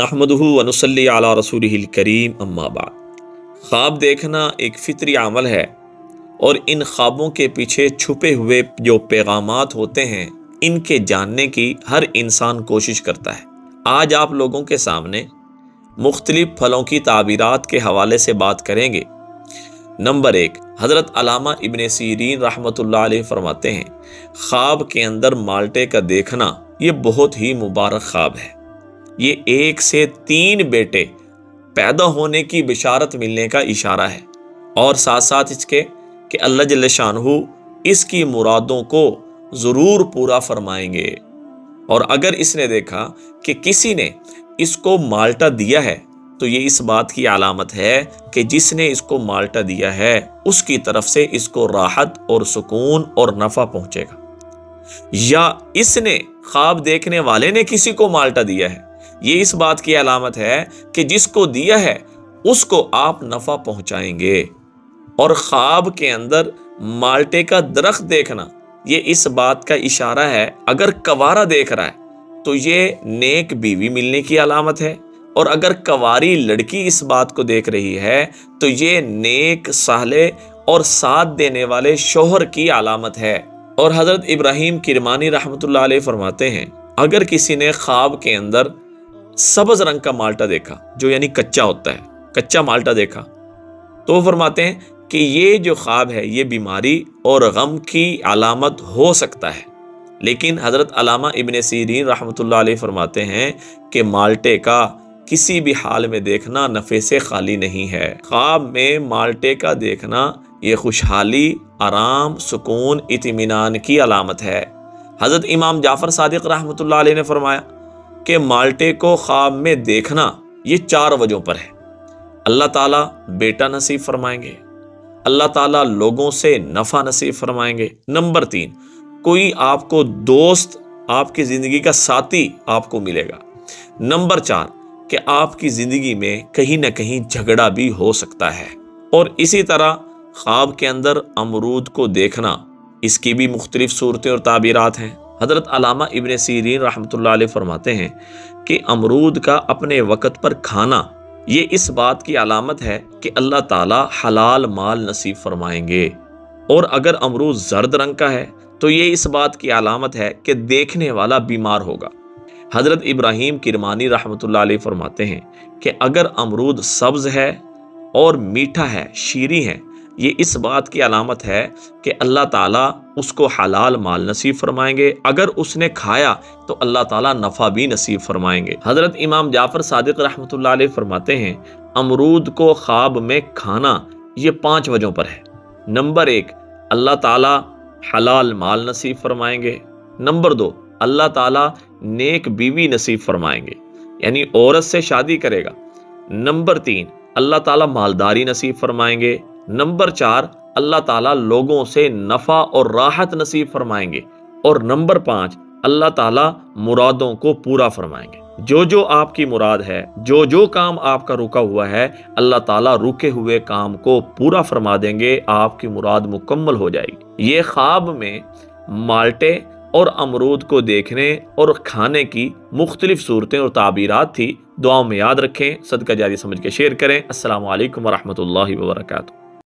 अहमदुहु व नुसल्ली अला रसूलिहिल करीम अम्मा बाद। ख्वाब देखना एक फितरी अमल है और इन ख्वाबों के पीछे छुपे हुए जो पैगामात होते हैं इनके जानने की हर इंसान कोशिश करता है। आज आप लोगों के सामने मुख्तलिफ फलों की ताबीरात के हवाले से बात करेंगे। नंबर 1, हज़रत अल्लामा इब्न सीरीन रहमतुल्लाह अलैह फरमाते हैं, ख्वाब के अंदर माल्टे का देखना ये बहुत ही मुबारक ख्वाब है। ये 1 से 3 बेटे पैदा होने की बिशारत मिलने का इशारा है और साथ साथ इसके कि अल्लाह जल्ल शानहू इसकी मुरादों को ज़रूर पूरा फरमाएंगे। और अगर इसने देखा कि किसी ने इसको माल्टा दिया है तो ये इस बात की अलामत है कि जिसने इसको माल्टा दिया है उसकी तरफ से इसको राहत और सुकून और नफ़ा पहुंचेगा, या इसने ख्वाब देखने वाले ने किसी को माल्टा दिया है, ये इस बात की अलामत है कि जिसको दिया है उसको आप नफ़ा पहुंचाएंगे। और ख्वाब के अंदर माल्टे का दरख्त देखना ये इस बात का इशारा है, अगर कवारा देख रहा है तो ये नेक बीवी मिलने की अलामत है, और अगर कवारी लड़की इस बात को देख रही है तो ये नेक साले और साथ देने वाले शोहर की अलामत है। और हज़रत इब्राहीम किरमानी रहमतुल्लाह अलैह फरमाते हैं, अगर किसी ने ख्वाब के अंदर सब्ज़ रंग का माल्टा देखा, जो यानी कच्चा होता है, कच्चा माल्टा देखा, तो वो फरमाते हैं कि ये जो ख्वाब है ये बीमारी और गम की अलामत हो सकता है। लेकिन हज़रत अल्लामा इब्न सीरीन रहमतुल्लाह अलैह फरमाते हैं कि माल्टे का किसी भी हाल में देखना नफ़े से खाली नहीं है। ख्वाब में माल्टे का देखना ये खुशहाली, आराम, सुकून, इत्मीनान की अलामत है। हज़रत इमाम जाफ़र सादिक रहमतुल्लाह अलैह ने फरमाया कि माल्टे को ख्वाब में देखना ये 4 वजहों पर है। अल्लाह ताला बेटा नसीब फरमाएंगे, अल्लाह ताला लोगों से नफ़ा नसीब फरमाएंगे। नंबर 3, कोई आपको दोस्त, आपकी ज़िंदगी का साथी आपको मिलेगा। नंबर 4, कि आपकी ज़िंदगी में कहीं ना कहीं झगड़ा भी हो सकता है। और इसी तरह ख्वाब के अंदर अमरूद को देखना, इसकी भी मुख्तलिफ सूरतें और ताबीरात हैं। हज़रत अल्लामा इब्न सीरीन रहमतुल्लाह अलैह फरमाते हैं कि अमरूद का अपने वक़्त पर खाना ये इस बात की अलामत है कि अल्लाह ताला हलाल माल नसीब फरमाएंगे। और अगर अमरूद जर्द रंग का है तो ये इस बात की अलामत है कि देखने वाला बीमार होगा। हज़रत इब्राहीम किरमानी रहमतुल्लाह अलैह फरमाते हैं कि अगर अमरूद सब्ज़ है और मीठा है, शीरी है, ये इस बात की अलामत है कि अल्लाह ताला उसको हलाल माल नसीब फरमाएंगे। अगर उसने खाया तो अल्लाह ताला नफ़ा भी नसीब फरमाएंगे। हज़रत इमाम जाफ़र सादिक रहमतुल्लाह अलैह फरमाते हैं, अमरूद को ख्वाब में खाना ये 5 वजहों पर है। नंबर 1, अल्लाह ताला हलाल माल नसीब फरमाएंगे। नंबर 2, अल्लाह ताला नेक बीवी नसीब फरमाएंगे, यानी औरत से शादी करेगा। नंबर 3, अल्लाह ताला मालदारी नसीब फरमाएंगे। नंबर 4, अल्लाह ताला लोगों से नफ़ा और राहत नसीब फरमाएंगे। और नंबर 5, अल्लाह ताला मुरादों को पूरा फरमाएंगे। जो जो आपकी मुराद है, जो जो काम आपका रुका हुआ है, अल्लाह ताला रुके हुए काम को पूरा फरमा देंगे, आपकी मुराद मुकम्मल हो जाएगी। ये ख्वाब में माल्टे और अमरूद को देखने और खाने की मुख्तलिफ सूरतें और ताबीरात थी। दुआओं में याद रखें, सदका जारी समझ के शेयर करें। अस्सलामु अलैकुम व रहमतुल्लाहि व बरकातुहू।